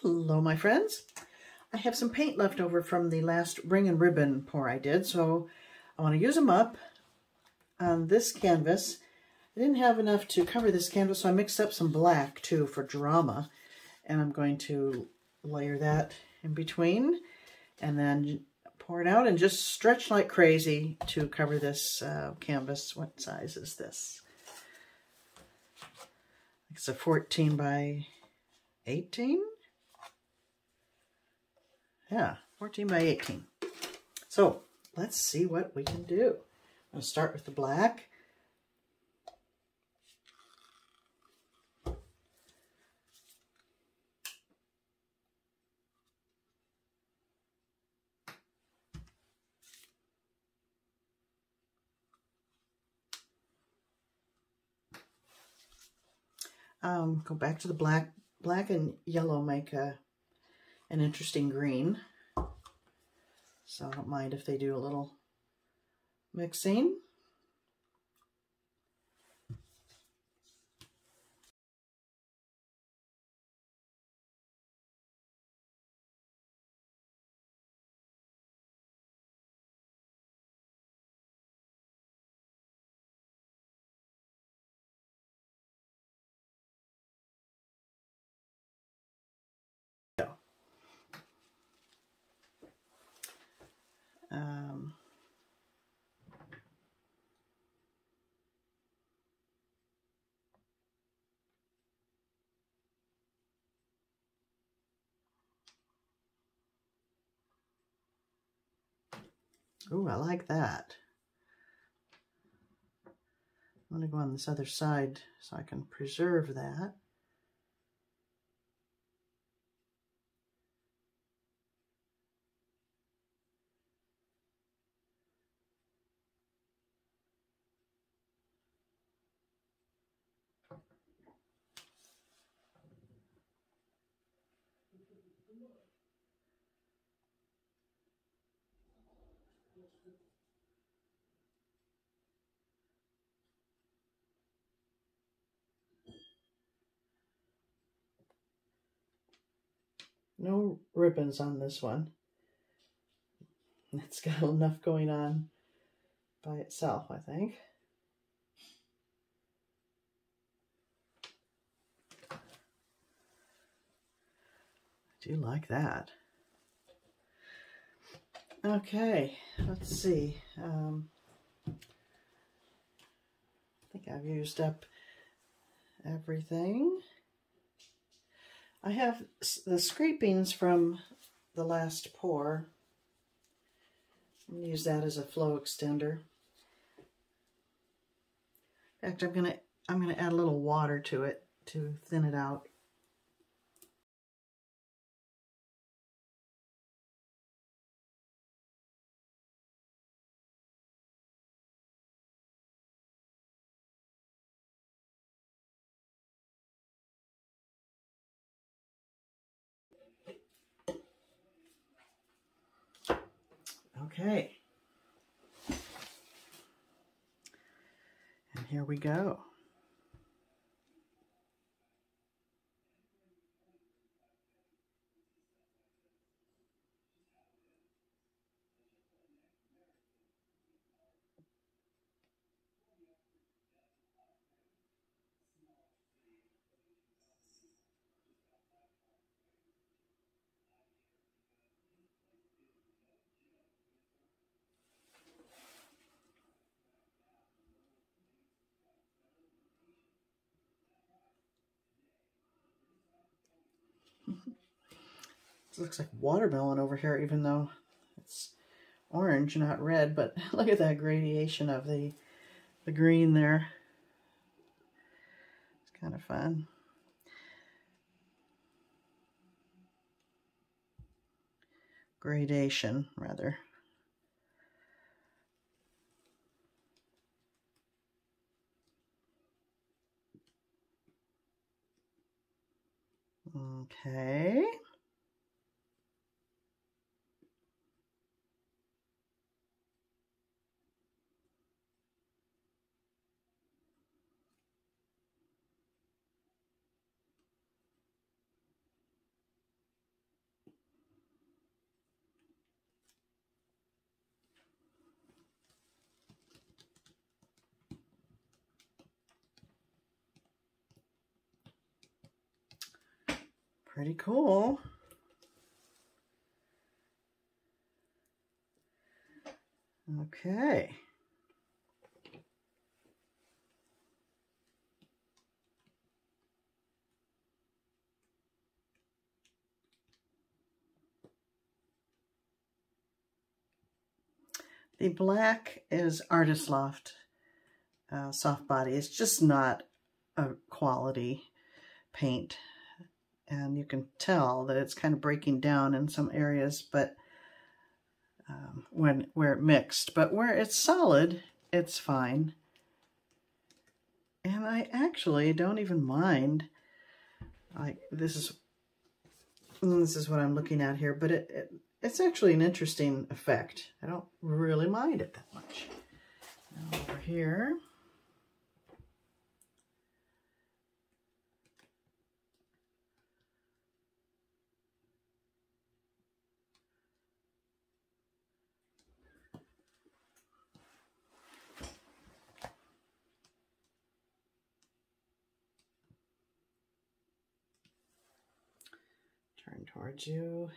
Hello, my friends. I have some paint left over from the last ring and ribbon pour I did, so I want to use them up on this canvas. I didn't have enough to cover this canvas, so I mixed up some black too for drama, and I'm going to layer that in between and then pour it out and just stretch like crazy to cover this canvas. What size is this? It's a 14 by 18. Yeah, 14 by 18. So let's see what we can do. I'm going to start with the black. Go back to the black. Black and yellow make an interesting green. So I don't mind if they do a little mixing. Ooh, I like that. I'm going to go on this other side so I can preserve that. No ribbons on this one. It's got enough going on by itself, I think. I do like that. Okay, let's see. I think I've used up everything. I have the scrapings from the last pour. I'm going to use that as a flow extender. In fact, I'm going to add a little water to it to thin it out. Okay. And here we go. This looks like watermelon over here, even though it's orange, not red, but look at that gradation of the green there. It's kind of fun. Gradation, rather. Okay. Pretty cool. Okay. The black is Artist Loft soft body. It's just not a quality paint, and you can tell that it's kind of breaking down in some areas, but where it mixed, but where it's solid, it's fine. And I actually don't even mind. Like this is what I'm looking at here, but it's actually an interesting effect. I don't really mind it that much. Now over here. Turn towards you.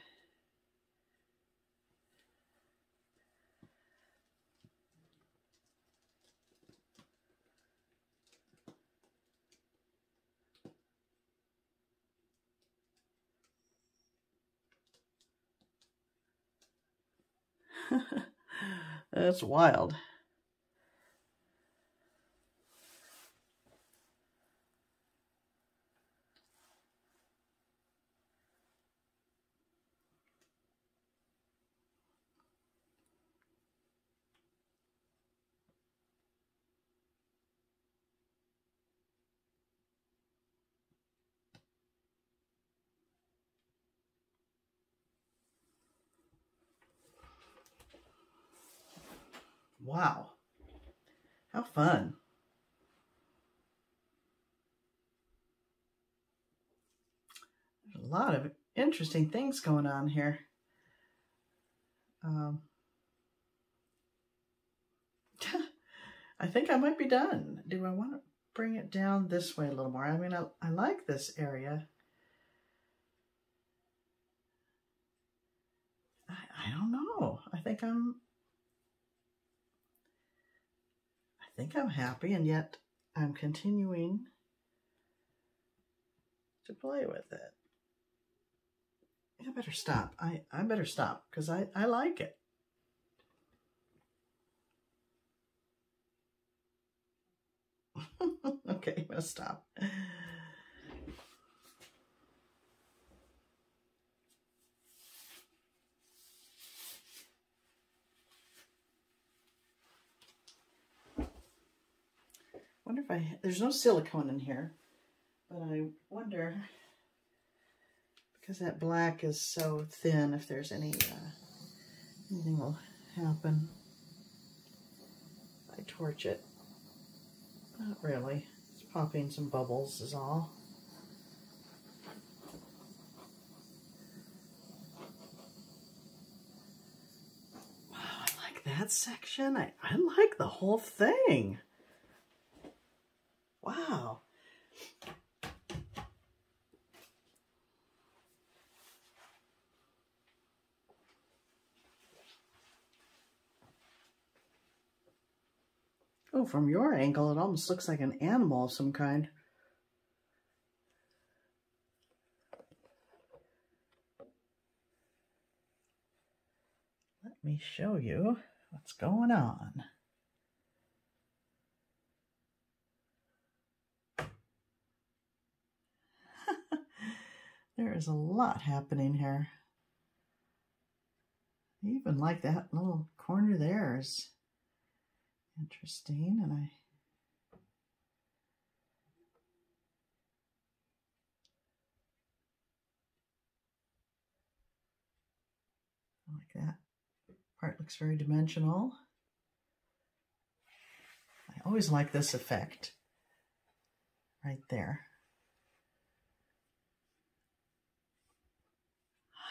That's wild. Wow. How fun. There's a lot of interesting things going on here. I think I might be done. Do I want to bring it down this way a little more? I mean, I like this area. I don't know. I think I'm happy, and yet I'm continuing to play with it. I better stop. I better stop because I like it. Okay, I'm gonna stop. Wonder if there's no silicone in here, but I wonder, because that black is so thin, if there's anything will happen. I torch it. Not really. It's popping some bubbles is all. Wow, I like that section. I like the whole thing. Wow. Oh, from your angle, it almost looks like an animal of some kind. Let me show you what's going on. There is a lot happening here. I even like that little corner there is interesting, and I like that. Part looks very dimensional. I always like this effect right there.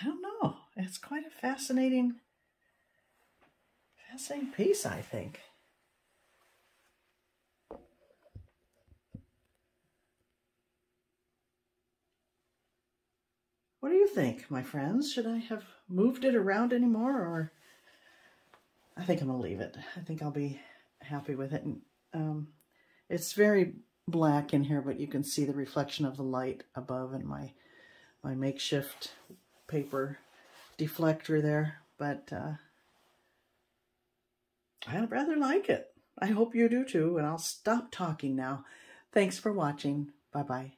I don't know. It's quite a fascinating piece, I think. What do you think, my friends? Should I have moved it around anymore, or I think I'm going to leave it. I think I'll be happy with it. And, it's very black in here, but you can see the reflection of the light above and my makeshift paper deflector there. But I rather like it. I hope you do too, and I'll stop talking now. Thanks for watching. Bye-bye.